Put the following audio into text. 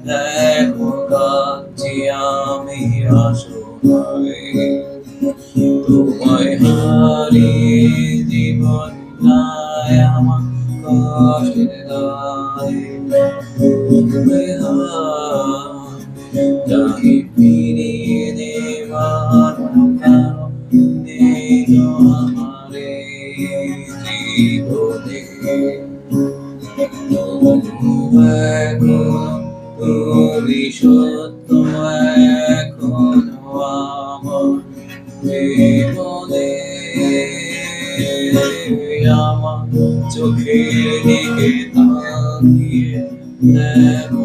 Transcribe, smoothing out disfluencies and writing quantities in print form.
এখন কাঁদছি আমি অসহায়, তোমায় হারিয়ে জীবনটায় আমার কষ্টের দায়। জানি ফিরিয়ে দেবার কারণ নেই তো আমার এই জীবনে। তবু এখনো তুমি সত্য, এখনো আমার জীবনে। আমার চোখের দিকে তাকিয়ে দেখো